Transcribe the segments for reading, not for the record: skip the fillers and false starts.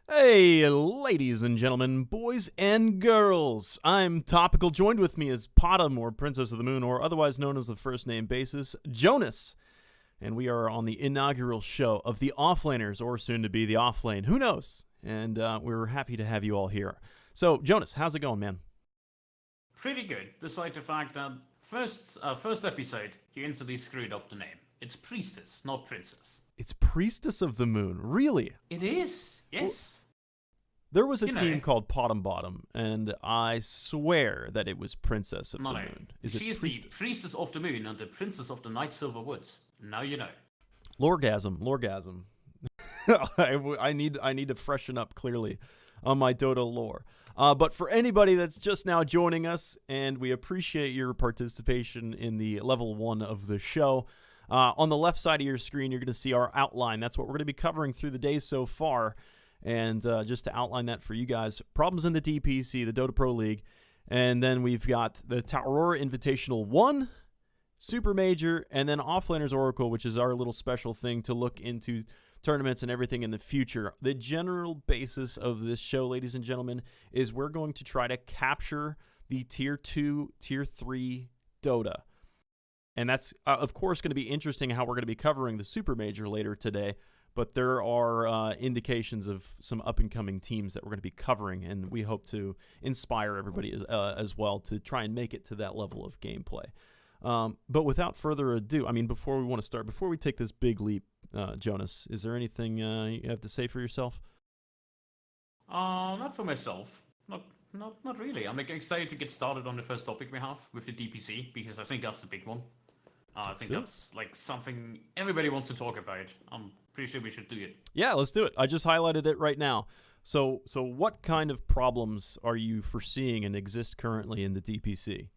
Hey, ladies and gentlemen, boys and girls. I'm Topical. Joined with me is Potom, or Princess of the Moon, or otherwise known as the first name basis, Jonas. And we are on the inaugural show of the Offlaners, or soon to be the Offlane. Who knows? And we're happy to have you all here. So, Jonas, how's it going, man? Pretty good, beside the fact that first episode, you instantly screwed up the name. It's Priestess, not Princess. It's Priestess of the Moon. Really? It is, yes. There was a You know. team called Potom Bottom, and I swear that it was Princess of the No, Moon. she's the Priestess of the Moon and the Princess of the Night Silver Woods. Now you know. Lorgasm. I need to freshen up clearly on my Dota lore. But for anybody that's just now joining us, and we appreciate your participation in the level 1 of the show, on the left side of your screen, you're going to see our outline. That's what we're going to be covering through the day so far. And just to outline that for you guys, problems in the DPC, the Dota Pro League, and then we've got the Aurora Invitational 1, Super Major, and then Offlaners Oracle, which is our little special thing to look into tournaments and everything in the future. The general basis of this show, ladies and gentlemen, is we're going to try to capture the Tier 2, Tier 3 Dota. And that's, of course, going to be interesting how we're going to be covering the Super Major later today. But there are indications of some up-and-coming teams that we're going to be covering, and we hope to inspire everybody as well to try and make it to that level of gameplay. But without further ado, I mean, before we take this big leap, Jonas, is there anything you have to say for yourself? Not for myself. Not really. I'm excited to get started on the first topic we have with the DPC, because I think that's the big one. I think that's like something everybody wants to talk about. I'm pretty sure we should do it. Yeah, let's do it. I just highlighted it right now. So what kind of problems are you foreseeing and exist currently in the DPC?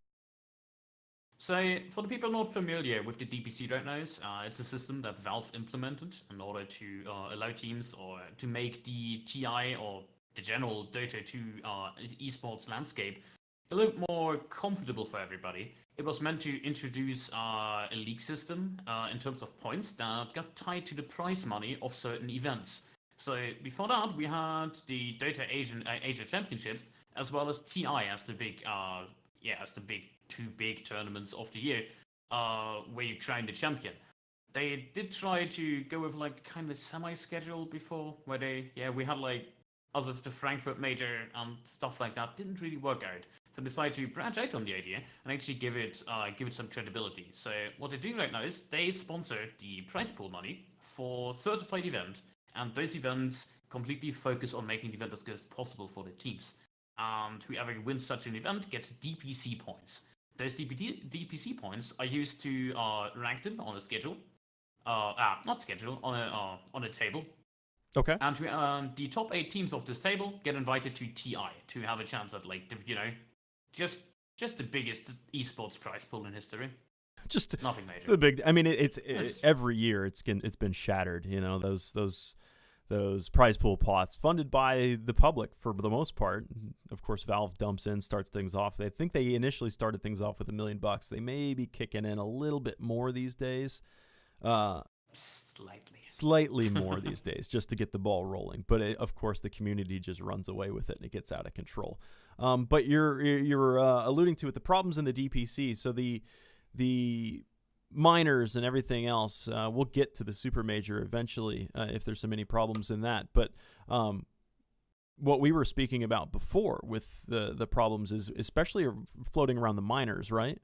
So, for the people not familiar with the DPC right now, it's a system that Valve implemented in order to allow teams or to make the TI or the general Dota 2 esports landscape a little more comfortable for everybody. It was meant to introduce a league system in terms of points that got tied to the prize money of certain events. So before that, we had the Dota Asia Championships as well as TI as the big, two big tournaments of the year, where you crown the champion. They did try to go with like kind of semi-schedule before, where we had like other the Frankfurt Major and stuff like that. Didn't really work out. So decided to branch out on the idea and actually give it some credibility. So what they're doing right now is they sponsor the prize pool money for certified event, and those events completely focus on making the event as good as possible for the teams. And whoever wins such an event gets DPC points. Those DPC points are used to rank them on a schedule. Not schedule, on a table. Okay. And the top 8 teams of this table get invited to TI to have a chance at just the biggest esports prize pool in history. Just nothing major. The big. I mean, it's every year it's been shattered. You know, those prize pool pots funded by the public for the most part. Of course, Valve dumps in, starts things off. They think they initially started things off with $1 million. They may be kicking in a little bit more these days. Slightly more these days, just to get the ball rolling. But of course, the community just runs away with it and it gets out of control. But you're alluding to it, the problems in the DPC. So the minors and everything else. We'll get to the Super Major eventually if there's so many problems in that. But what we were speaking about before with the problems is especially floating around the minors, right?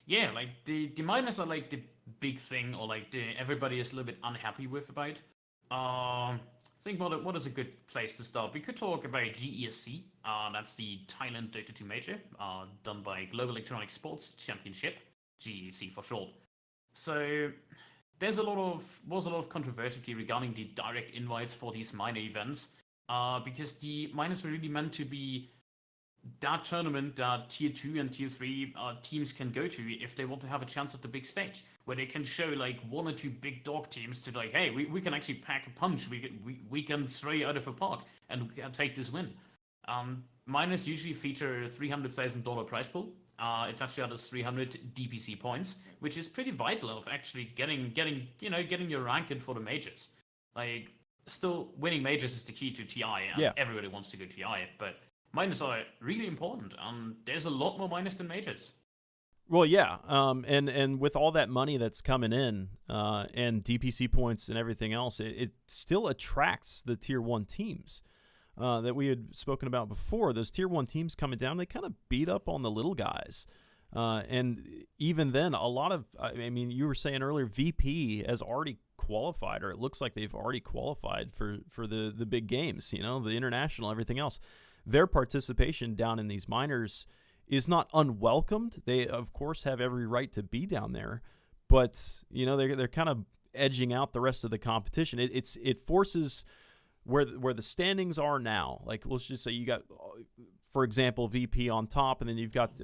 Yeah, like the minors are like the big thing, or like everybody is a little bit unhappy with about. Think what is a good place to start? We could talk about GESC. That's the Thailand Dota 2 Major, done by Global Electronic Sports Championship, GEC for short. So was a lot of controversy regarding the direct invites for these minor events, because the minors were really meant to be that tournament that Tier 2 and Tier 3 teams can go to if they want to have a chance at the big stage, where they can show like 1 or 2 big dog teams to like, hey, we can actually pack a punch, we can throw you out of a park, and we can take this win. Minors usually feature a $300,000 prize pool. It actually has 300 DPC points, which is pretty vital of actually getting your rank in for the majors. Like, still winning majors is the key to TI, and Yeah. everybody wants to go TI. But minors are really important, and there's a lot more minors than majors. Well, yeah, and with all that money that's coming in, and DPC points and everything else, it still attracts the tier 1 teams that we had spoken about before. Those tier 1 teams coming down, they kind of beat up on the little guys. And even then, a lot of, I mean, you were saying earlier, VP has already qualified, or it looks like they've already qualified for the big games, the international, everything else. Their participation down in these minors is not unwelcomed. They, of course, have every right to be down there, but they're kind of edging out the rest of the competition. It forces where the standings are now. Like, let's just say you got, for example, VP on top, and then you've got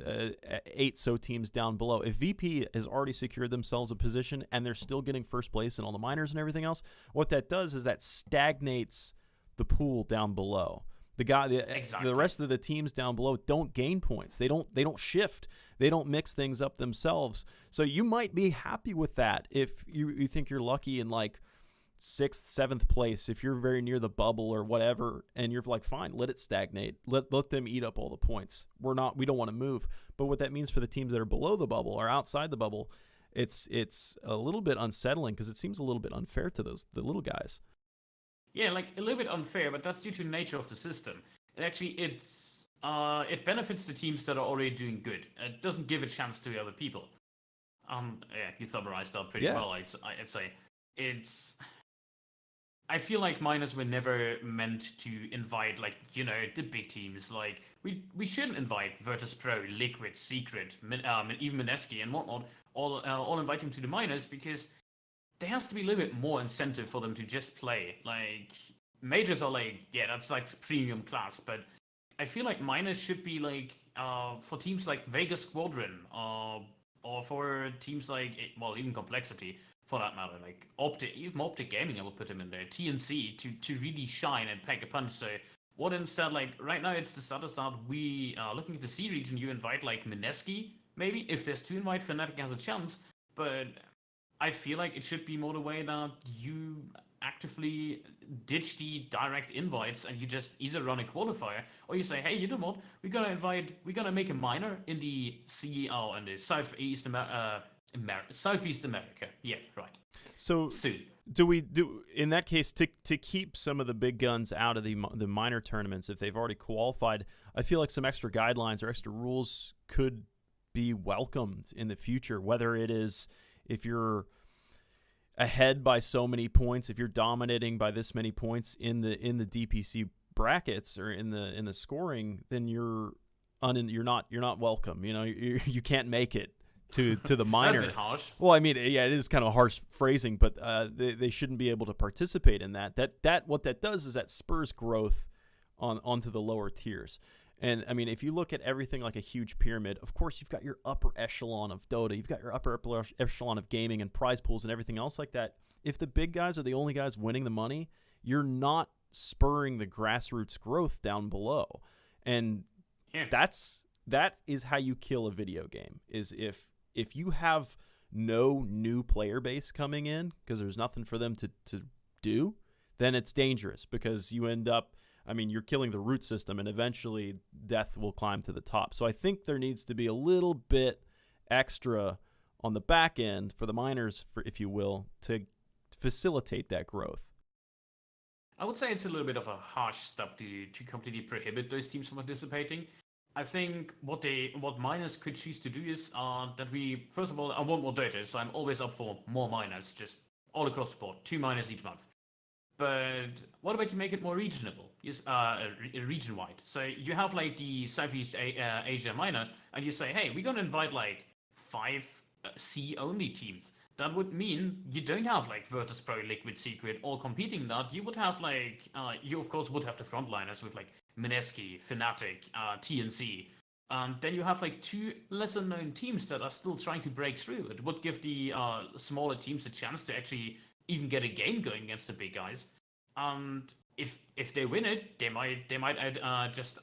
8 so teams down below. If VP has already secured themselves a position and they're still getting first place in all the minors and everything else, what that does is that stagnates the pool down below. The rest of the teams down below don't gain points. They don't shift. They don't mix things up themselves. So you might be happy with that if you think you're lucky in like 6th, 7th place, if you're very near the bubble or whatever, and you're like, fine, let it stagnate. Let them eat up all the points. We don't want to move. But what that means for the teams that are below the bubble or outside the bubble, it's a little bit unsettling because it seems a little bit unfair to the little guys. Yeah, like a little bit unfair, but that's due to the nature of the system. And actually, it benefits the teams that are already doing good. It doesn't give a chance to the other people. Yeah, you summarized that pretty well. I'd say I feel like minors were never meant to invite, like, the big teams. Like, we shouldn't invite Virtus Pro, Liquid, Secret, even Mineski and whatnot, all invite them to the minors, because there has to be a little bit more incentive for them to just play. Like, majors are like, yeah, that's like premium class, but I feel like minors should be like, for teams like Vegas Squadron, or for teams like, well, even Complexity, for that matter, like even Optic Gaming, I would put them in there, TNC, to really shine and pack a punch. So what instead, like, right now it's the status that we are looking at the C region, you invite like Mineski, maybe, if there's 2 invite, Fnatic has a chance, but I feel like it should be more the way that you actively ditch the direct invites and you just either run a qualifier, or you say, hey, you know what, we're gonna make a minor in the CEL and the Southeast America. Yeah, right. So soon. Do we in that case to keep some of the big guns out of the minor tournaments if they've already qualified? I feel like some extra guidelines or extra rules could be welcomed in the future, whether it is if you're ahead by so many points, if you're dominating by this many points in the DPC brackets or in the scoring, then you're not welcome. You can't make it to the minor. That's a bit harsh. Well, I mean, yeah, it is kind of harsh phrasing, but they shouldn't be able to participate in that. What that does is that spurs growth onto the lower tiers. And, I mean, if you look at everything like a huge pyramid, of course, you've got your upper echelon of Dota. You've got your upper echelon of gaming and prize pools and everything else like that. If the big guys are the only guys winning the money, you're not spurring the grassroots growth down below. And that is how you kill a video game, is if you have no new player base coming in because there's nothing for them to do, then it's dangerous because you end up, I mean, you're killing the root system, and eventually death will climb to the top. So I think there needs to be a little bit extra on the back end for the minors, if you will, to facilitate that growth. I would say it's a little bit of a harsh step to completely prohibit those teams from participating. I think what minors could choose to do is that we, first of all, I want more data, so I'm always up for more minors, just all across the board, 2 minors each month. But what about you make it more regional? Yes, region-wide. So you have like the Southeast Asia minor, and you say, hey, we're gonna invite like 5 C-only teams. That would mean you don't have like Virtus Pro, Liquid, Secret all competing in that. You would have like, you of course would have the frontliners with like Mineski, Fnatic, TNC. Then you have like 2 lesser known teams that are still trying to break through. It would give the smaller teams a chance to actually even get a game going against the big guys. And if they win it, they might just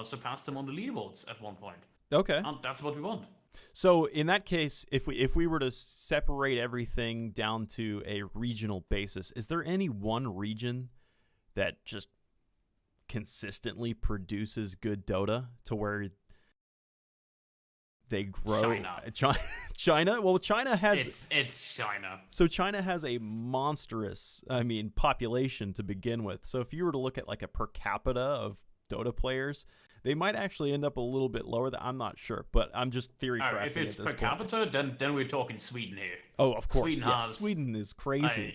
surpass them on the leaderboards at one point. Okay. And that's what we want. So in that case, if we were to separate everything down to a regional basis, is there any one region that just consistently produces good Dota to where they grow. China. Well, China has. It's China. So China has a monstrous, population to begin with. So if you were to look at like a per capita of Dota players, they might actually end up a little bit lower. I'm not sure, but I'm just theory crafting. If it's at this per capita, then we're talking Sweden here. Oh, of course. Sweden is crazy.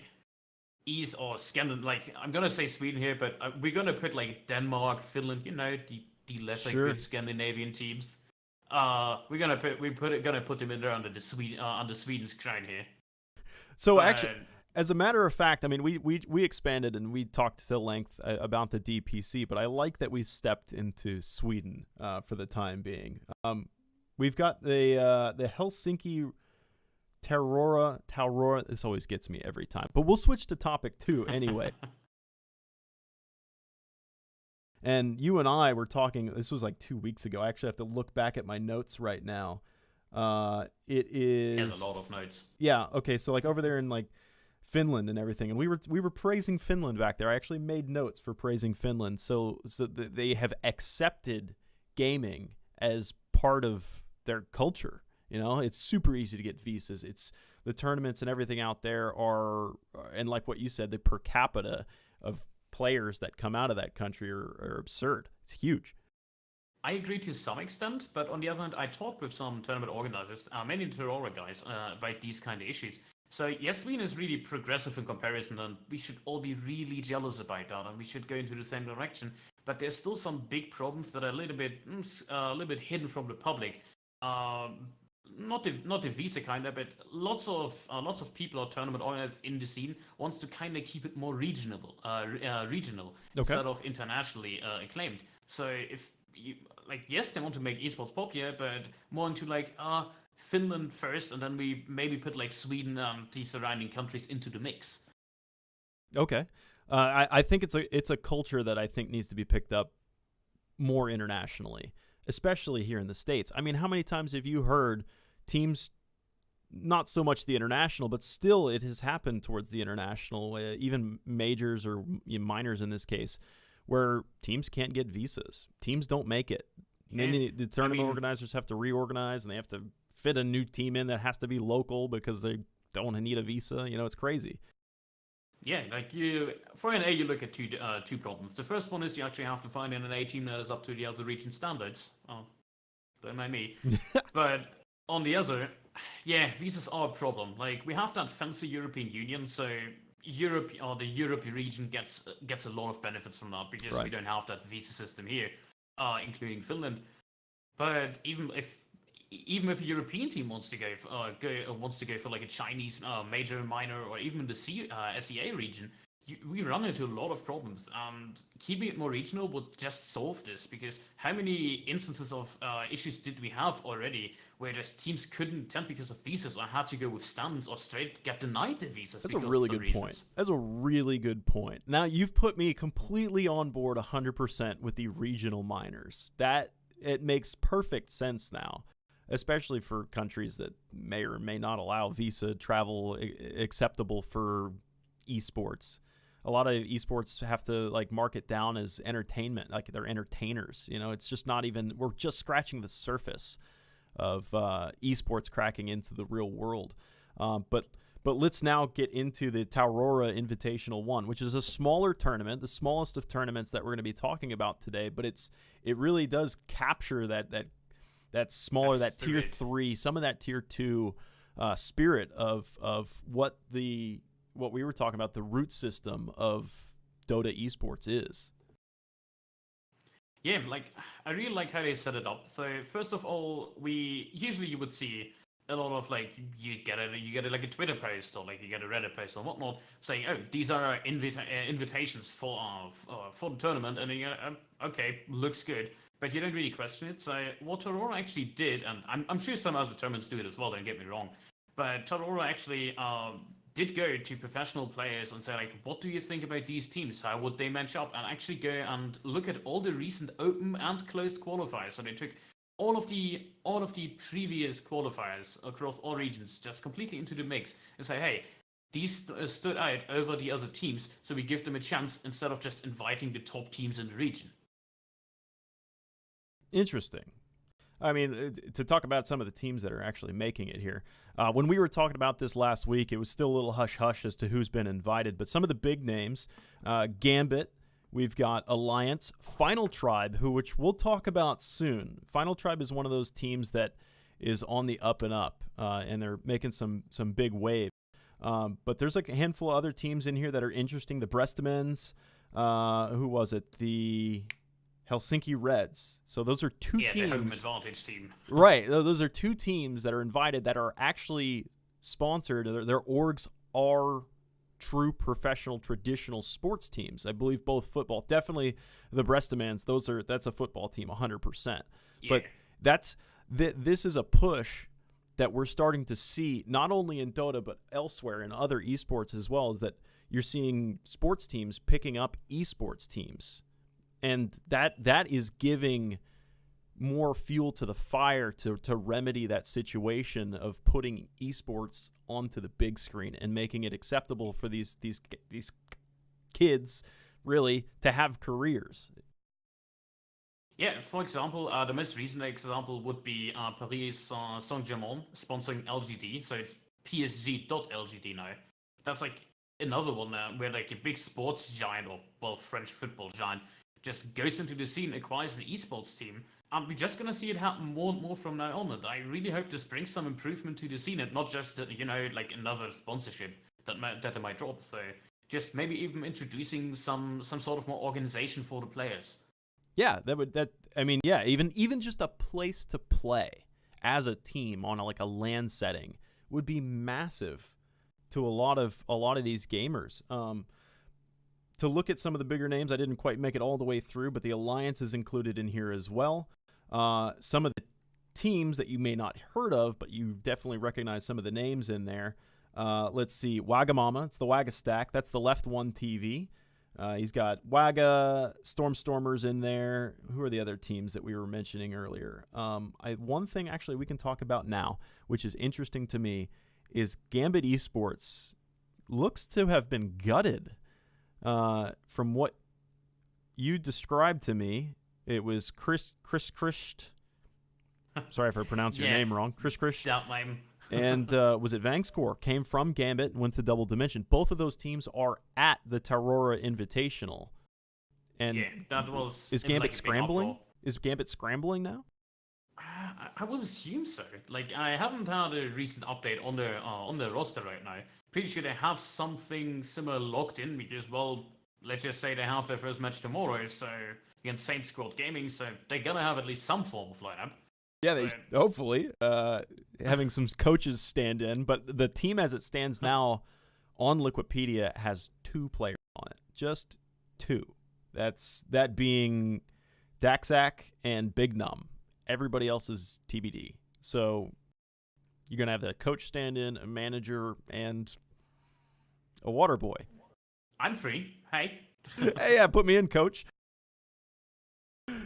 East or Scandinavia, like I'm gonna say Sweden here, but we're gonna put like Denmark, Finland, the lesser good Scandinavian teams. We're gonna put them in there under Sweden's crown here. So actually, as a matter of fact, I mean, we expanded and we talked to length about the DPC, but I like that we stepped into Sweden for the time being. We've got the Helsinki Taurora. This always gets me every time, but we'll switch to topic 2 anyway. And you and I were talking, this was like 2 weeks ago. I actually have to look back at my notes right now. It is... He has a lot of notes. Yeah, okay, so like over there in like Finland and everything, and we were praising Finland back there. I actually made notes for praising Finland, so they have accepted gaming as part of their culture. You know, it's super easy to get visas. It's the tournaments and everything out there are, and like what you said, the per capita of players that come out of that country are absurd. It's huge. I agree to some extent, but on the other hand, I talked with some tournament organizers, many Aurora guys, about these kind of issues. So yes, Sweden is really progressive in comparison, and we should all be really jealous about that, and we should go into the same direction. But there's still some big problems that are a little bit hidden from the public. Not the visa kind of, but lots of people or tournament owners in the scene wants to kind of keep it more regional instead of internationally acclaimed. So if you yes, they want to make esports popular, but more into Finland first, and then we maybe put like Sweden and the surrounding countries into the mix. Okay, I think it's a culture that I think needs to be picked up more internationally, especially here in the States. I mean, how many times have you heard teams, not so much the international, but still it has happened towards the international, even majors or minors in this case, where teams can't get visas. Teams don't make it. And then the tournament organizers have to reorganize, and they have to fit a new team in that has to be local because they don't need a visa. You know, it's crazy. Yeah, for an A, you look at two problems. The first one is you actually have to find an A team that is up to the other region standards. Oh, don't mind me. But on the other, yeah, visas are a problem. Like, we have that fancy European Union, so Europe or the Europe region gets a lot of benefits from that because we don't have that visa system here, including Finland. But even if a European team wants to go for like a Chinese major, minor, or even in the SEA region, we run into a lot of problems. And keeping it more regional would just solve this, because how many instances of issues did we have already where just teams couldn't attend because of visas, or had to go with stands, or straight get denied the visas? That's a really good point. That's a really good point. Now you've put me completely on board 100% with the regional minors. That it makes perfect sense now, especially for countries that may or may not allow visa travel acceptable for esports. A lot of esports have to mark it down as entertainment, like they're entertainers. You know, it's just not even, we're just scratching the surface of esports cracking into the real world. But let's now get into the Taurora Invitational 1, which is a smaller tournament, the smallest of tournaments that we're going to be talking about today. But it really does capture that smaller, that tier 3, some of that tier 2 spirit of what we were talking about, the root system of Dota esports is. Yeah, I really like how they set it up. So first of all, you would see a lot of you get a Twitter post, or you get a Reddit post or whatnot saying, oh, these are invitations for the tournament, and you go, okay, looks good, but you don't really question it. So what Aurora actually did, and I'm sure some other tournaments do it as well, don't get me wrong, but Aurora actually did go to professional players and say, what do you think about these teams? How would they match up? And actually go and look at all the recent open and closed qualifiers. So they took all of the previous qualifiers across all regions just completely into the mix and say, hey, these stood out over the other teams, so we give them a chance instead of just inviting the top teams in the region. Interesting. I mean, to talk about some of the teams that are actually making it here. When we were talking about this last week, it was still a little hush-hush as to who's been invited. But some of the big names, Gambit, we've got Alliance, Final Tribe, which we'll talk about soon. Final Tribe is one of those teams that is on the up and up, and they're making some big waves. But there's like a handful of other teams in here that are interesting. The Brestemens, who was it? The Helsinki Reds. So those are two teams. Yeah, the home advantage team. Right. Those are two teams that are invited that are actually sponsored. Their orgs are true professional traditional sports teams. I believe both football. Definitely the Brestemans. That's a football team 100%. Yeah. But this is a push that we're starting to see not only in Dota but elsewhere in other esports as well, is that you're seeing sports teams picking up esports teams. And that is giving more fuel to the fire to remedy that situation of putting esports onto the big screen and making it acceptable for these kids really to have careers. Yeah, for example, the most recent example would be Paris Saint-Germain sponsoring LGD. So it's PSG.LGD now. That's like another one where like a big sports giant, or well, French football giant, just goes into the scene, acquires an esports team, and we're just gonna see it happen more and more from now on. And I really hope this brings some improvement to the scene, and not just like another sponsorship that they might drop. So just maybe even introducing some sort of more organization for the players. Yeah, even just a place to play as a team on like a LAN setting would be massive to a lot of these gamers. To look at some of the bigger names, I didn't quite make it all the way through, but the Alliance is included in here as well. Some of the teams that you may not heard of, but you definitely recognize some of the names in there. Let's see, Wagamama, it's the Waga Stack. That's the Left One TV. He's got Waga, Stormers in there. Who are the other teams that we were mentioning earlier? One thing actually we can talk about now, which is interesting to me, is Gambit Esports looks to have been gutted. From what you described to me, it was Chris. Sorry if I pronounced your name wrong. Chris. Doubt name. And was it Vangscore? Came from Gambit and went to Double Dimension. Both of those teams are at the Tarora Invitational. And yeah, that was. Is Gambit scrambling? Is Gambit scrambling now? I would assume so. Like, I haven't had a recent update on the roster right now. Pretty sure they have something similar locked in because, well, let's just say they have their first match tomorrow, so against Saint Squad Gaming, so they're gonna have at least some form of lineup. Yeah, they hopefully having some coaches stand in, but the team as it stands now on Liquipedia has 2 players on it, just 2. That being Daxak and Big Num. Everybody else is TBD. So you're going to have the coach stand in, a manager, and a water boy. I'm free. Hey. Hey, yeah, put me in, coach.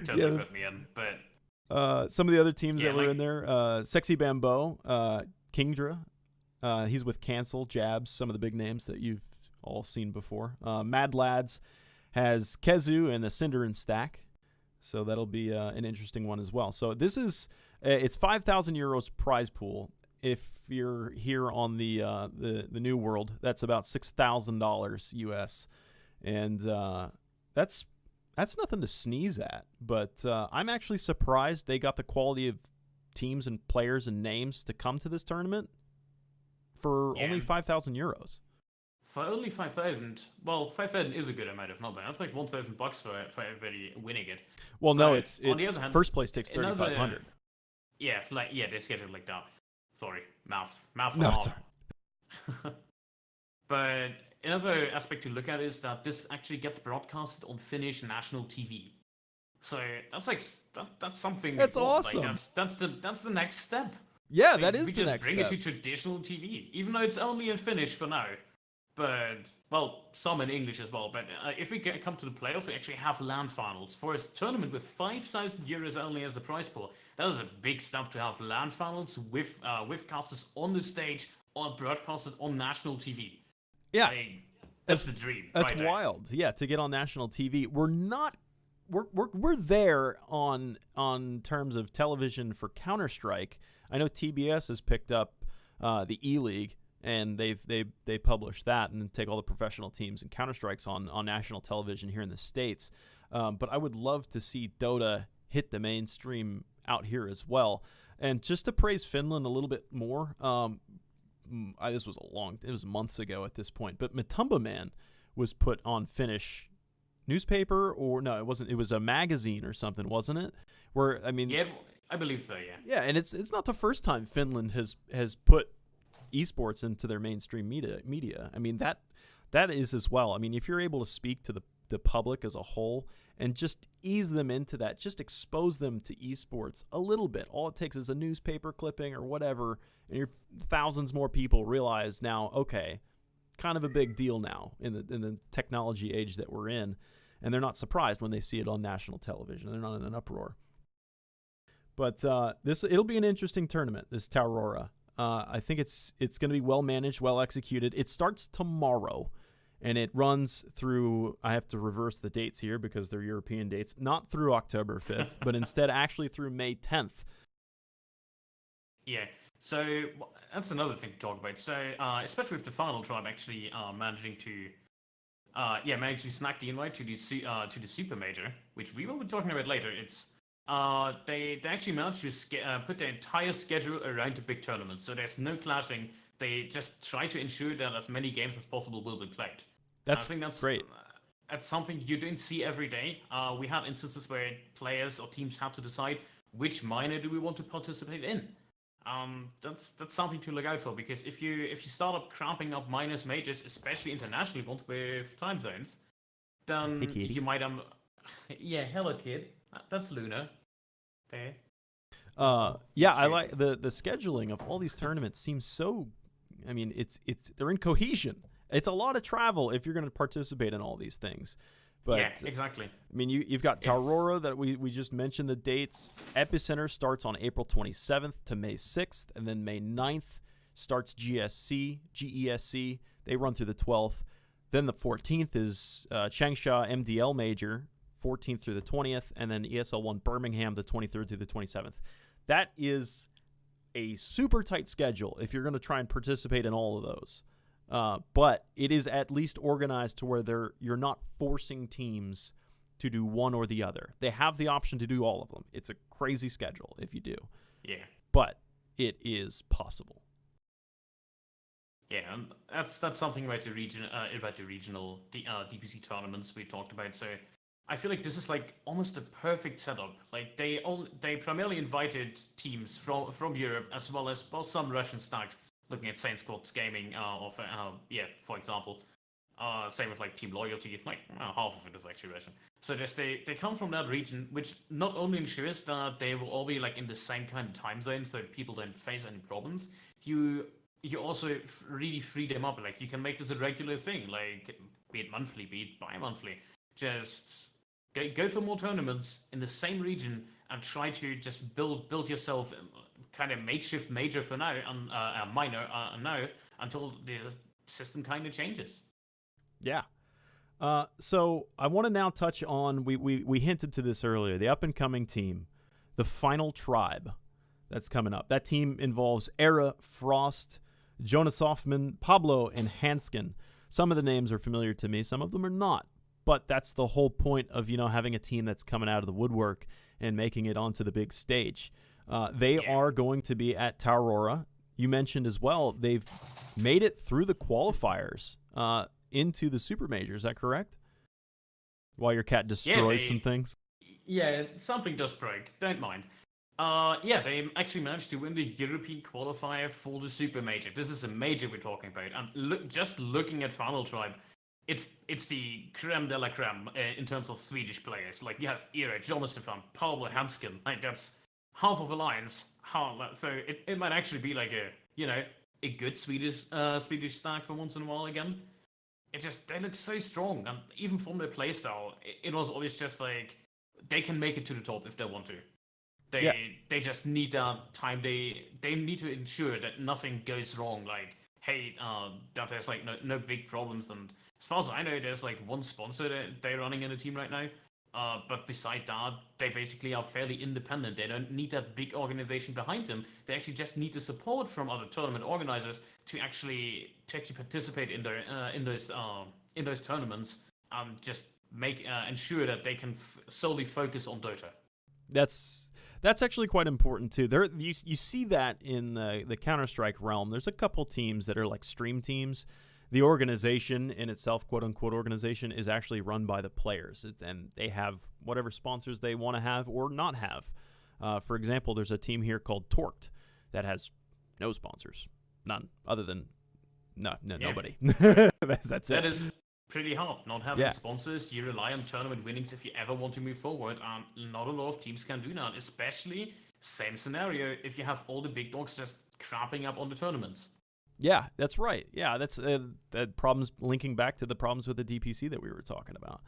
Totally put me in, but... some of the other teams that were in there, Sexy Bambo, Kingdra. He's with Cancel, Jabs, some of the big names that you've all seen before. Mad Lads has Kezu and a Cinder and Stack. So that'll be an interesting one as well. So this is it's 5,000 euros prize pool. If you're here on the new world, that's about $6,000 US, and that's nothing to sneeze at. But I'm actually surprised they got the quality of teams and players and names to come to this tournament for only 5,000 euros. For only 5,000, well, 5,000 is a good amount of number. That's like $1,000 for everybody winning it. Well, no, it's on the other hand, first place takes 3,500. Yeah, they scheduled like that. Sorry, mouths. No, it's all right. But another aspect to look at is that this actually gets broadcasted on Finnish national TV. So that's like that's something. That's awesome. Like, that's the next step. Yeah, like, that is the next step. We just bring it to traditional TV, even though it's only in Finnish for now. But, well, some in English as well. But if we come to the playoffs, we actually have LAN finals. For a tournament with 5,000 euros only as the prize pool, that is a big step to have LAN finals with casters on the stage or broadcasted on national TV. Yeah, Like, that's the dream. that's Right there. wild. Yeah, to get on national TV. We're there on terms of television for Counter-Strike. I know TBS has picked up the E-League, and they publish that and take all the professional teams and Counter-Strikes on national television here in the States. But I would love to see Dota hit the mainstream out here as well. And just to praise Finland a little bit more, this was it was months ago at this point, but Matumba Man was put on Finnish newspaper, or no, it wasn't. It was a magazine or something, wasn't it? Where I mean, Yeah, I believe so. Yeah. yeah, and it's not the first time Finland has put esports into their mainstream media. I mean that is as well. I mean, if you're able to speak to the public as a whole and just ease them into that, just expose them to esports a little bit. All it takes is a newspaper clipping or whatever, and thousands more people realize now, okay, kind of a big deal now in the technology age that we're in, and they're not surprised when they see it on national television. They're not in an uproar. But it'll be an interesting tournament, this Taurora. I think it's going to be well managed, well executed. It starts tomorrow, and it runs through, I have to reverse the dates here because they're European dates, not through October 5th, but instead actually through May 10th. Yeah, so that's another thing to talk about. So, especially with the final tribe actually managing to snag the invite to the super major, which we will be talking about later. It's they actually managed to put their entire schedule around the big tournament, so there's no clashing. They just try to ensure that as many games as possible will be played. I think that's great. That's something you don't see every day. We had instances where players or teams had to decide which minor do we want to participate in. That's something to look out for, because if you start up cramping up minors majors, especially international ones with time zones, then you might yeah, hello kid. That's Luna. There. Yeah, I like the scheduling of all these tournaments seems so. I mean, they're in cohesion. It's a lot of travel if you're going to participate in all these things. But yeah, exactly. I mean, you've got Taurora that we just mentioned the dates. Epicenter starts on April 27th to May 6th, and then May 9th starts GESC. They run through the 12th. Then the 14th is Changsha MDL Major, 14th through the 20th, and then ESL 1 Birmingham, the 23rd through the 27th. That is a super tight schedule if you're going to try and participate in all of those. But it is at least organized to where you're not forcing teams to do one or the other. They have the option to do all of them. It's a crazy schedule if you do. Yeah. But it is possible. Yeah, and that's something about the regional DPC tournaments we talked about. So I feel like this is like almost a perfect setup. Like they primarily invited teams from Europe, as well as some Russian stacks. Looking at Saint Squad Gaming, for example. Same with like Team Loyalty, like half of it is actually Russian. So just they come from that region, which not only ensures that they will all be like in the same kind of time zone, so people don't face any problems. You also really free them up. Like you can make this a regular thing, like be it monthly, be it bi-monthly. Just go for more tournaments in the same region and try to just build yourself kind of makeshift major for now, and minor now, until the system kind of changes. Yeah. So I want to now touch on, we hinted to this earlier, the up-and-coming team, the Final Tribe that's coming up. That team involves Era, Frost, Jonas Hoffman, Pablo, and Hanskin. Some of the names are familiar to me, some of them are not. But that's the whole point of, having a team that's coming out of the woodwork and making it onto the big stage. They are going to be at Taurora. You mentioned as well, they've made it through the qualifiers into the Super Major. Is that correct? While your cat destroys some things? Yeah, something does break. Don't mind. They actually managed to win the European qualifier for the Super Major. This is a major we're talking about. And just looking at Final Tribe, it's the creme de la creme in terms of Swedish players. Like, you have Era, Jonas Stefan, Pablo Hanskin. Like, that's half of alliance. So it might actually be like a good Swedish stack for once in a while again. They look so strong, and even from their playstyle, it was always just like they can make it to the top if they want to. They just need that time. They need to ensure that nothing goes wrong. Like hey, that there's like no big problems. And as far as I know, there's like one sponsor that they're running in the team right now. But beside that, they basically are fairly independent. They don't need that big organization behind them. They actually just need the support from other tournament organizers to actually participate in their in those tournaments. Just make ensure that they can solely focus on Dota. That's actually quite important too. There, you see that in the Counter-Strike realm. There's a couple teams that are like stream teams. The organization in itself, quote unquote organization, is actually run by the players, and they have whatever sponsors they want to have or not have. For example, there's a team here called Torqued that has no sponsors, none, other than nobody. That's it. That is pretty hard. Not having sponsors, you rely on tournament winnings if you ever want to move forward. Not a lot of teams can do that, especially same scenario if you have all the big dogs just crapping up on the tournaments. Yeah, that's right. Yeah, that's that problems linking back to the problems with the DPC that we were talking about.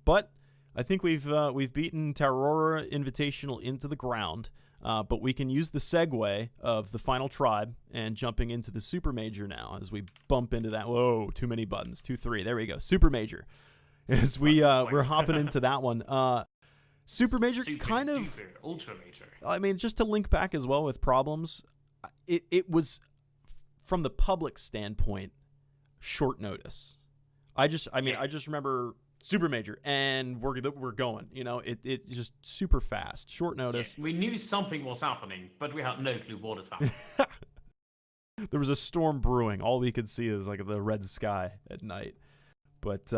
But I think we've beaten Tarora Invitational into the ground. But we can use the segue of the final tribe and jumping into the super major now as we bump into that. Whoa, too many buttons. 2, 3. There we go. Super major. As we're hopping into that one. Super major, kind of duper, ultra major. I mean, just to link back as well with problems, it was from the public standpoint short notice. I just remember super major and we're going. You know, it's just super fast, short notice. Yeah, we knew something was happening, but we had no clue what is happening. There was a storm brewing. All we could see is like the red sky at night. But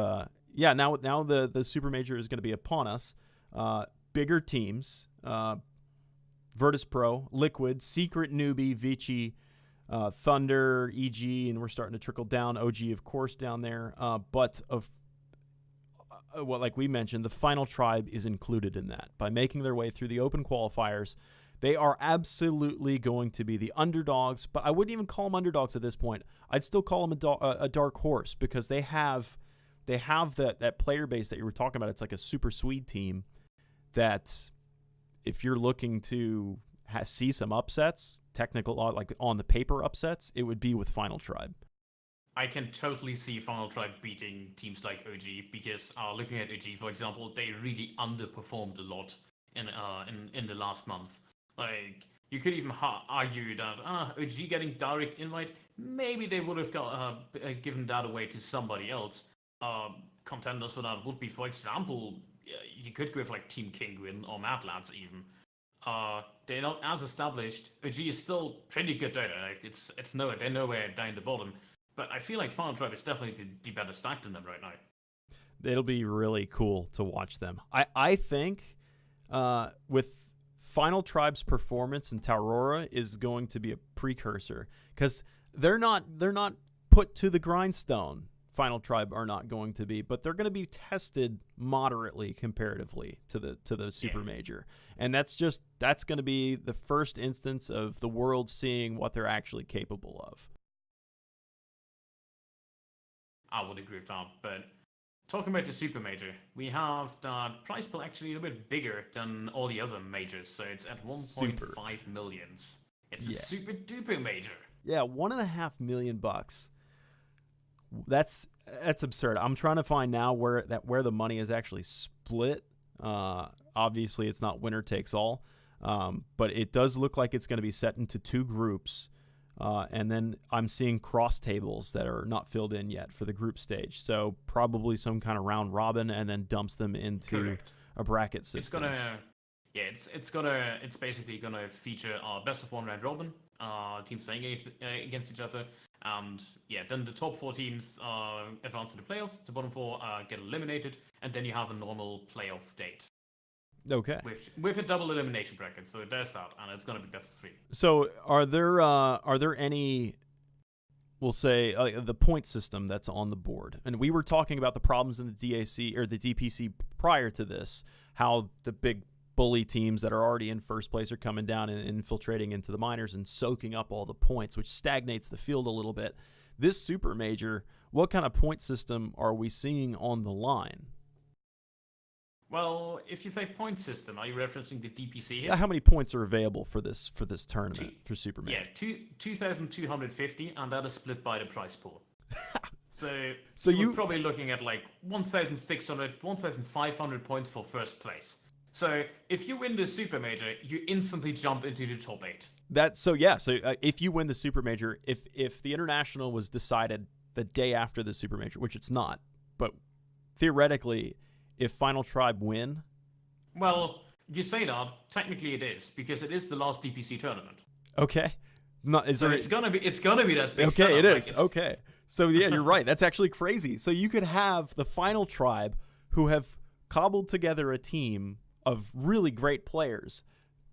yeah, now the super major is going to be upon us. Bigger teams, Virtus Pro, Liquid, Secret Newbie, Vici, Thunder, EG, and we're starting to trickle down. OG, of course, down there. But like we mentioned, the final tribe is included in that. By making their way through the open qualifiers, they are absolutely going to be the underdogs, but I wouldn't even call them underdogs at this point. I'd still call them a dark horse because they have that player base that you were talking about. It's like a super Swede team that if you're looking to see some upsets, technical, like on the paper upsets, it would be with Final Tribe. I can totally see Final Tribe beating teams like OG because looking at OG, for example, they really underperformed a lot in the last months. Like, you could even argue that OG getting direct invite, maybe they would have given that away to somebody else. Contenders for that would be, for example, you could go with like Team Kinguin or Mad Lads even. They're not as established. OG is still pretty good there. Like, they're nowhere down the bottom. But I feel like Final Tribe is definitely the better stack than them right now. It'll be really cool to watch them. I think with Final Tribe's performance in Taurora is going to be a precursor because they're not put to the grindstone. Final Tribe are not going to be, but they're going to be tested moderately comparatively to the super major, and that's going to be the first instance of the world seeing what they're actually capable of. I would agree with that, but talking about the super major, we have that prize pool actually a little bit bigger than all the other majors, so it's at 1.5 million. It's a super duper major. Yeah, $1.5 million. That's absurd. I'm trying to find now where the money is actually split. Obviously, it's not winner takes all, but it does look like it's going to be set into 2 groups. And then I'm seeing cross tables that are not filled in yet for the group stage. So probably some kind of round robin, and then dumps them into a bracket system. It's basically gonna feature our best of 1 round robin, teams playing against each other, and then the top 4 teams advance to the playoffs. The bottom 4 get eliminated, and then you have a normal playoff date. Okay. With a double elimination bracket, so there's that, and it's gonna be best of 3. So are there any, we'll say, the point system that's on the board? And we were talking about the problems in the DAC or the DPC prior to this, how the big bully teams that are already in first place are coming down and infiltrating into the minors and soaking up all the points, which stagnates the field a little bit. This super major, what kind of point system are we seeing on the line? Well, if you say point system, are you referencing the DPC here? How many points are available for this tournament for Super Yeah, Major? 2,250, and that is split by the prize pool. So, So we're you probably looking at like 1,600, 1,500 points for first place. So if you win the Super Major, you instantly jump into the top 8. So if you win the Super Major, if the International was decided the day after the Super Major, which it's not, but theoretically, if Final Tribe win, Well, you say that, technically it is, because it is the last DPC tournament. okay, It's gonna be that big. Okay, setup. it is. Like, Okay. So, yeah, you're right. That's actually crazy. So you could have the Final Tribe who have cobbled together a team of really great players,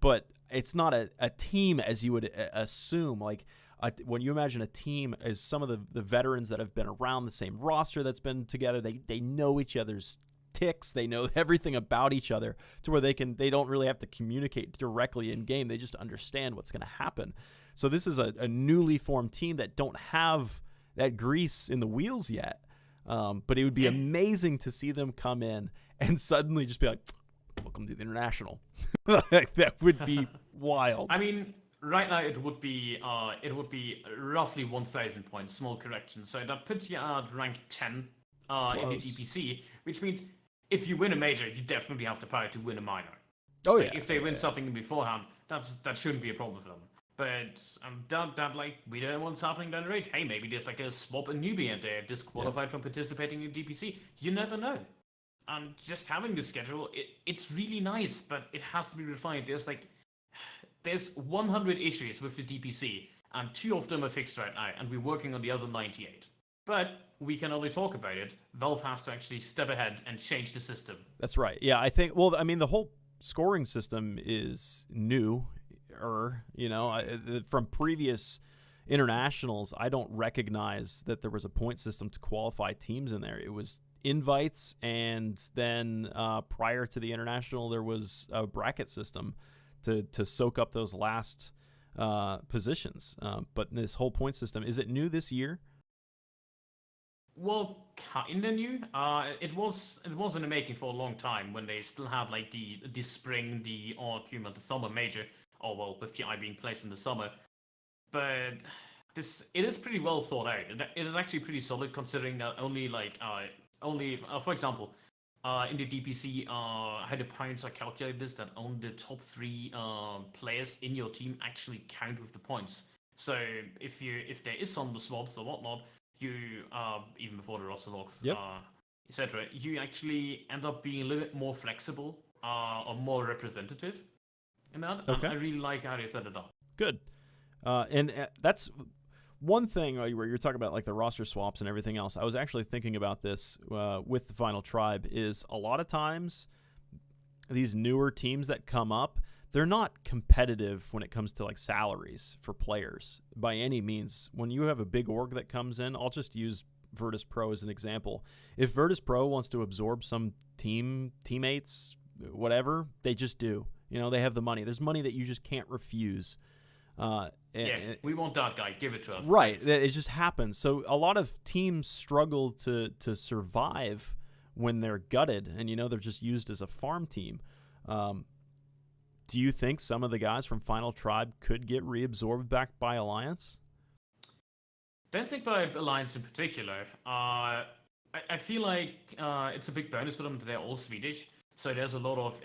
but it's not a team as you would assume. Like, when you imagine a team as some of the veterans that have been around the same roster that's been together, they know each other's ticks, they know everything about each other to where they don't really have to communicate directly in game. They just understand what's going to happen. So this is a newly formed team that don't have that grease in the wheels yet. But it would be amazing to see them come in and suddenly just be like, welcome to the International. That would be wild. I mean, right now it would be roughly 1,000 points. Small correction. So that puts you at rank 10 in the DPC, which means if you win a major, you definitely have the power to win a minor. Oh yeah. If they win something beforehand, that shouldn't be a problem for them. But that like we don't know what's happening down the road. Hey, maybe there's like a swap a newbie and they're disqualified from participating in DPC. You never know. And just having the schedule, it's really nice, but it has to be refined. There's 100 issues with the DPC, and 2 of them are fixed right now, and we're working on the other 98. But we can only talk about it. Valve has to actually step ahead and change the system. That's right. Yeah, I think. Well, I mean, the whole scoring system is new. From previous internationals, I don't recognize that there was a point system to qualify teams in there. It was invites, and then prior to the international, there was a bracket system to soak up those last positions. But this whole point system, is it new this year? Well, kinda new. It was in the making for a long time when they still had like the spring, the autumn, and the summer major. Oh well, with TI being placed in the summer, but it is pretty well thought out. It is actually pretty solid considering that for example, in the DPC, how the points are calculated is that only the top 3 players in your team actually count with the points. So if there is some swaps or whatnot, you even before the roster locks, etc., you actually end up being a little bit more flexible or more representative. Okay. I really like how they set it up. Good. And that's one thing where you're talking about like the roster swaps and everything else. I was actually thinking about this with the Final Tribe is a lot of times these newer teams that come up, they're not competitive when it comes to like salaries for players by any means. When you have a big org that comes in, I'll just use Virtus Pro as an example. If Virtus Pro wants to absorb some teammates, whatever, they just do. They have the money. There's money that you just can't refuse. We want that guy. Give it to us. Right. It just happens. So a lot of teams struggle to survive when they're gutted, and they're just used as a farm team. Do you think some of the guys from Final Tribe could get reabsorbed back by Alliance? Don't think by Alliance in particular. I feel like it's a big bonus for them that they're all Swedish. So there's a lot of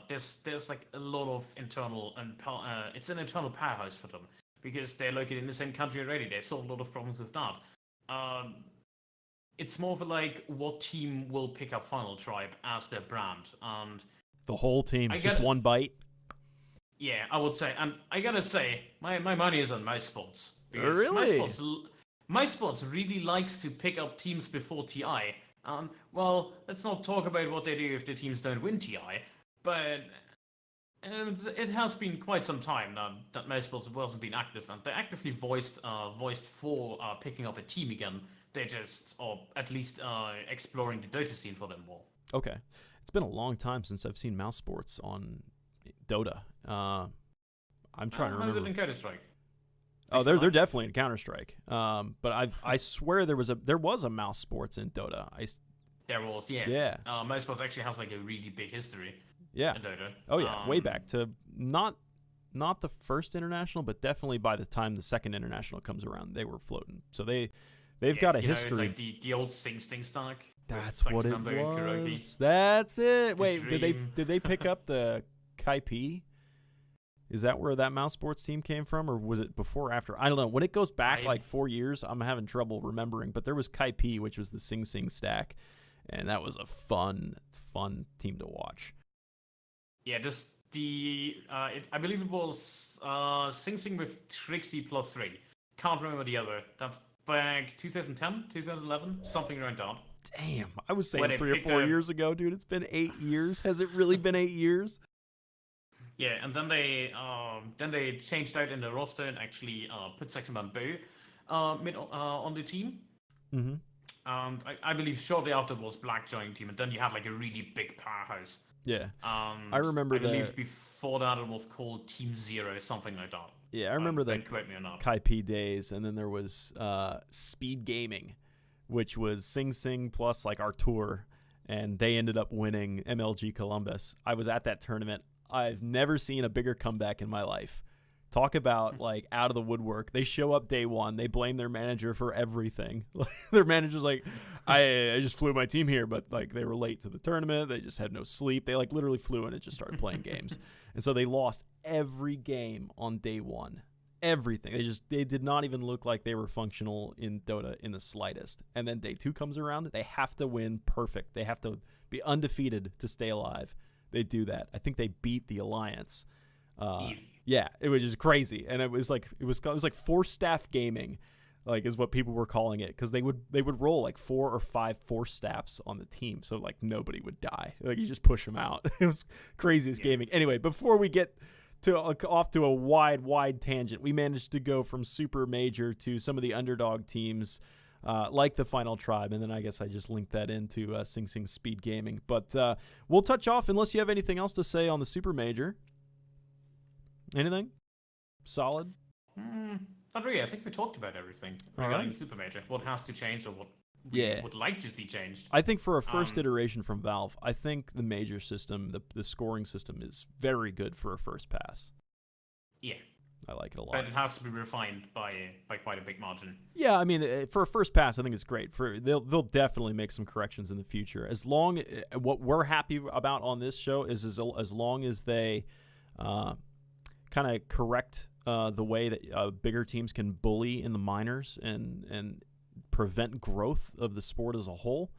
there's like a lot of internal and it's an internal powerhouse for them because they're located in the same country already. They solved a lot of problems with that. It's more of like what team will pick up Final Tribe as their brand, and the whole team, just one bite. Yeah, I would say, and I gotta say, my money is on MySports. Really? MySports really likes to pick up teams before TI. Well, let's not talk about what they do if the teams don't win TI, but it has been quite some time that MySports wasn't been active, and they actively voiced for picking up a team again. They just, or at least exploring the Dota scene for them more. Okay. It's been a long time since I've seen mouse sports on Dota. I'm trying to remember. How is it in Counter-Strike? Oh, they're definitely in Counter-Strike. But I swear there was a mouse sports in Dota. There was, yeah. Yeah. Motorsports actually has like a really big history. Yeah. In Dota. Oh yeah, way back to not the first international, but definitely by the time the second international comes around, they were floating. So they've got a history. Like the old Sing stack. That's what it was. That's it. Wait, did they pick up the Kaipi? Is that where that mouse sports team came from, or was it before or after? I don't know. When it goes back like 4 years, I'm having trouble remembering. But there was Kaipi, which was the Sing stack, and that was a fun team to watch. Yeah, just I believe it was Sing with Trixie +3. Can't remember the other. That's back 2010, 2011, something around that. Damn, I was saying 3 or 4 years ago, dude. It's been 8 years. Has it really been 8 years? Yeah, and then they changed out in the roster and actually put Saxon Bamboo on the team. Mm-hmm. And I believe shortly after was Black joining the team, and then you had like a really big powerhouse. Yeah, I remember. I believe before that it was called Team Zero, something like that. Yeah, I remember the Kaipi days, and then there was Speed Gaming, which was Sing plus like Artur, and they ended up winning MLG Columbus. I was at that tournament. I've never seen a bigger comeback in my life. Talk about like out of the woodwork. They show up day one. They blame their manager for everything. Their manager's like, I just flew my team here, but like they were late to the tournament. They just had no sleep. They like literally flew in and just started playing games. And so they lost every game on day one. Everything. They did not even look like they were functional in Dota in the slightest. And then day two comes around. They have to win perfect. They have to be undefeated to stay alive. They do that. I think they beat the Alliance. Easy. Yeah, it was just crazy, and it was like 4-staff gaming, like is what people were calling it, because they would roll like 4 or 5 4-staffs on the team, so like nobody would die. Like you just push them out. It was craziest gaming. Anyway, before we get to off to a wide tangent, we managed to go from super major to some of the underdog teams. Like the Final Tribe, and then I guess I just linked that into Sing Speed Gaming. But we'll touch off unless you have anything else to say on the super major. Anything? Solid? Not really. I think we talked about everything regarding the Super Major. What has to change or what we would like to see changed. I think for a first iteration from Valve, I think the major system, the scoring system, is very good for a first pass. Yeah. I like it a lot. But it has to be refined by quite a big margin. Yeah, I mean, for a first pass, I think it's great. They'll definitely make some corrections in the future. As long what we're happy about on this show is as long as they kind of correct the way that bigger teams can bully in the minors and prevent growth of the sport as a whole.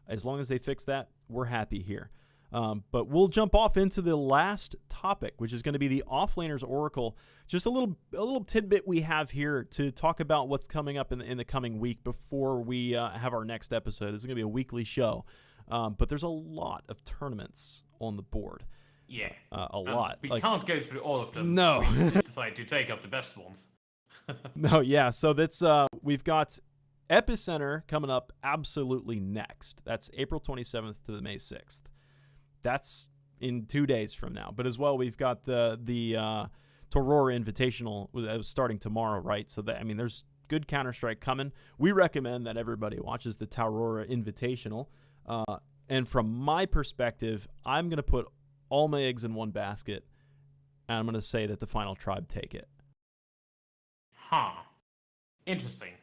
As long as they fix that, we're happy here. But we'll jump off into the last topic, which is going to be the Offlaners Oracle. Just a little tidbit we have here to talk about what's coming up in the coming week before we have our next episode. It's going to be a weekly show, but there's a lot of tournaments on the board. Yeah, a lot. We can't go through all of them. No, we decide to take up the best ones. No, yeah. So that's we've got Epicenter coming up absolutely next. That's April 27th to the May 6th. That's in 2 days from now. But as well, we've got the Torora Invitational starting tomorrow, right? So that, I mean, there's good Counter-Strike coming. We recommend that everybody watches the Torora Invitational. And from my perspective, I'm going to put all my eggs in one basket, and I'm going to say that the Final Tribe take it. Huh. Interesting.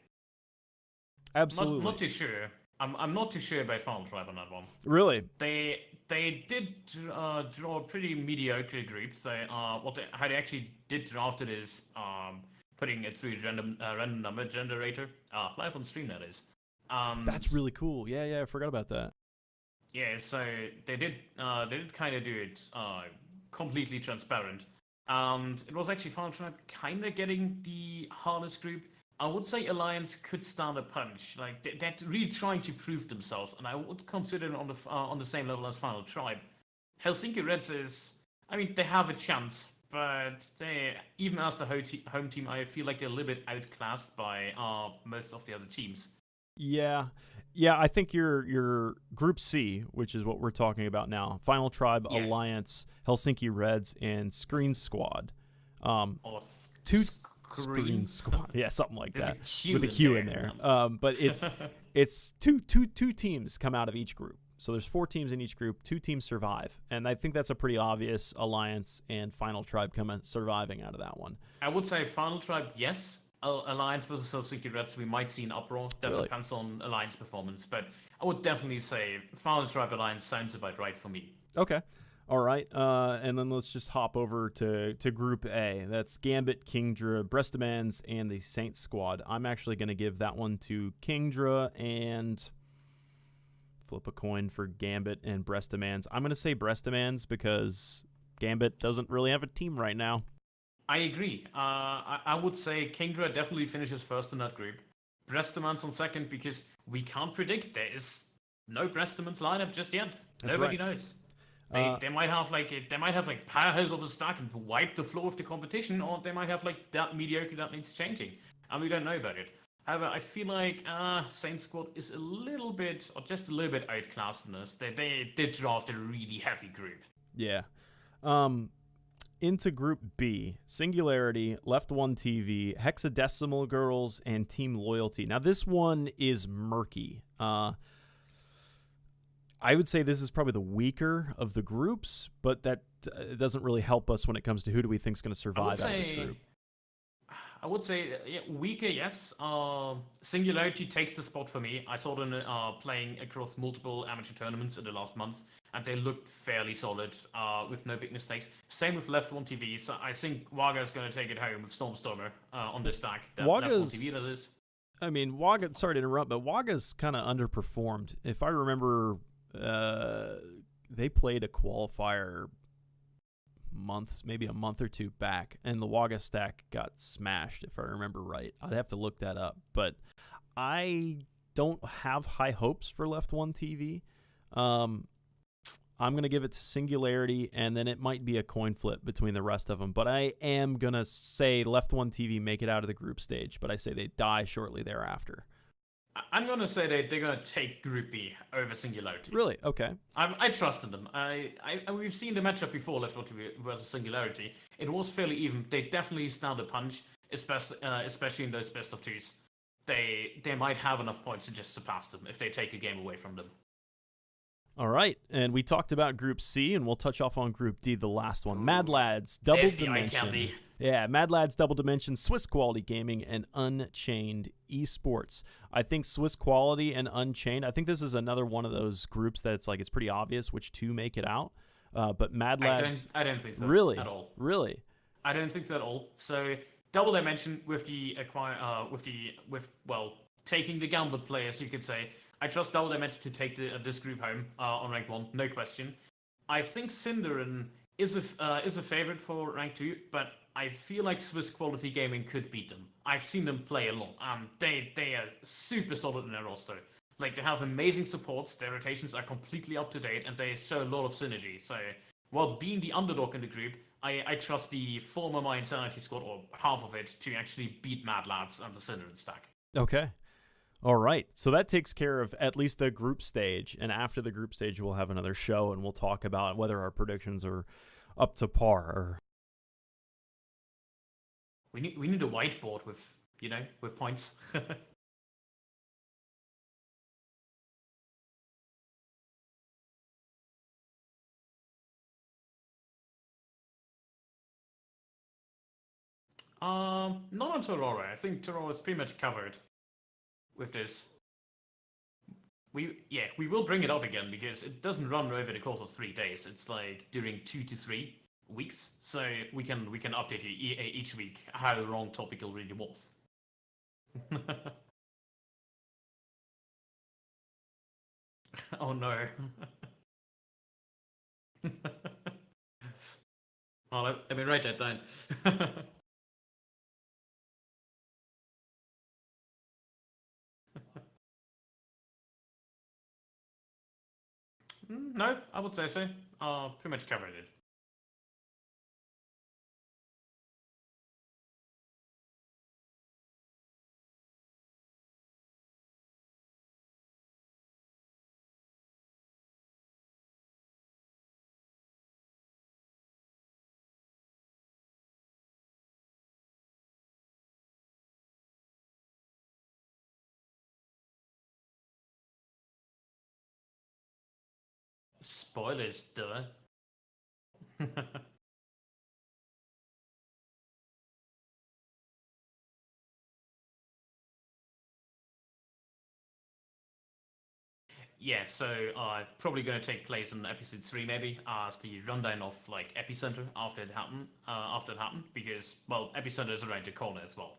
Absolutely. Not too sure. I'm not too sure about Final Tribe on that one. Really? They did draw a pretty mediocre group. So how they actually did draft it is putting it through random number generator. Live on stream, that is. That's really cool. Yeah, I forgot about that. Yeah, so they did kind of do it completely transparent. And it was actually Final Tribe kind of getting the hardest group. I would say Alliance could stand a punch. Like they're really trying to prove themselves, and I would consider it on the same level as Final Tribe. Helsinki Reds is, I mean, they have a chance, but even as the home team, I feel like they're a little bit outclassed by most of the other teams. Yeah, I think your Group C, which is what we're talking about now, Final Tribe, Alliance, Helsinki Reds, and Screen Squad. Two Screen Squad, yeah, something like that, with a Q in there. But it's two teams come out of each group. So there's 4 teams in each group. 2 teams survive, and I think that's a pretty obvious Alliance and Final Tribe surviving out of that one. I would say Final Tribe, yes. Alliance versus Helsinki Reds, we might see an uproar. That Really? depends on Alliance performance, but I would definitely say Final Tribe Alliance sounds about right for me. Okay. All right. And then let's just hop over to Group A. That's Gambit, Kingdra, Breastamans, and the Saints squad. I'm actually going to give that one to Kingdra and flip a coin for Gambit and Breastamans. I'm going to say Breastamans because Gambit doesn't really have a team right now. I agree. I would say Kingdra definitely finishes first in that group. Breastamans on second because we can't predict. There is no Breastamans lineup just yet. That's Nobody right. knows. They might have like Powerhouse of the stack and wipe the floor of the competition, or they might have like that mediocre that needs changing, and we don't know about it. However, I feel like Saints squad is a little bit, or just a little bit outclassed in this. They did draft a really heavy group. Yeah. Into Group B, Singularity, Left One TV, Hexadecimal Girls, and Team Loyalty. Now, this one is murky. I would say this is probably the weaker of the groups, but that doesn't really help us when it comes to who do we think is going to survive out of this group. I would say weaker, yes. Singularity takes the spot for me. I saw them playing across multiple amateur tournaments in the last months, and they looked fairly solid with no big mistakes. Same with Left One TV. So I think Waga is going to take it home with Stormstormer on this stack. Waga's, Left One TV, that is. I mean, Waga. Sorry to interrupt, but Waga's kind of underperformed. If I remember, they played a qualifier maybe a month or 2 back, and the Waga stack got smashed, if I remember right. I'd have to look that up, but I don't have high hopes for Left One TV. I'm going to give it to Singularity, and then it might be a coin flip between the rest of them, but I am going to say Left One TV make it out of the group stage, but I say they die shortly thereafter. I'm going to say they're going to take Group B over Singularity. Really? Okay. I trusted them. We've seen the matchup before, Left One TV versus Singularity. It was fairly even. They definitely stand a punch, especially in those best of 2s. They might have enough points to just surpass them if they take a game away from them. All right, and we talked about Group C, and we'll touch off on Group D, the last one. Mad Lads, Double Dimension. Yeah, Mad Lads, Double Dimension, Swiss Quality Gaming, and Unchained Esports. I think Swiss Quality and Unchained, I think this is another one of those groups that's like it's pretty obvious which 2 make it out. But Mad Lads... I don't think so really? At all. Really? I don't think so at all. So, Double Dimension with taking the gambler players, you could say. I trust Double Dimension to take this group home on rank 1, no question. I think Cinderin is a favorite for rank 2, but I feel like Swiss Quality Gaming could beat them. I've seen them play a lot. They are super solid in their roster. Like, they have amazing supports, their rotations are completely up to date, and they show a lot of synergy. So, while being the underdog in the group, I trust the former My Insanity squad, or half of it, to actually beat Mad Lads and the Cinderin stack. Okay. All right, so that takes care of at least the group stage, and after the group stage, we'll have another show, and we'll talk about whether our predictions are up to par. Or... We need a whiteboard with points. Not on Torora. I think Torora is pretty much covered with this. We will bring it up again because it doesn't run over the course of 3 days. It's like during 2 to 3 weeks, so we can update you each week how long topical really was. Oh no. Oh, let me write that down. No, I would say so. Pretty much covered it. Spoilers, duh. Yeah, so probably going to take place in episode 3 maybe as the rundown of like Epicenter after it happened, because well, Epicenter is around the corner as well.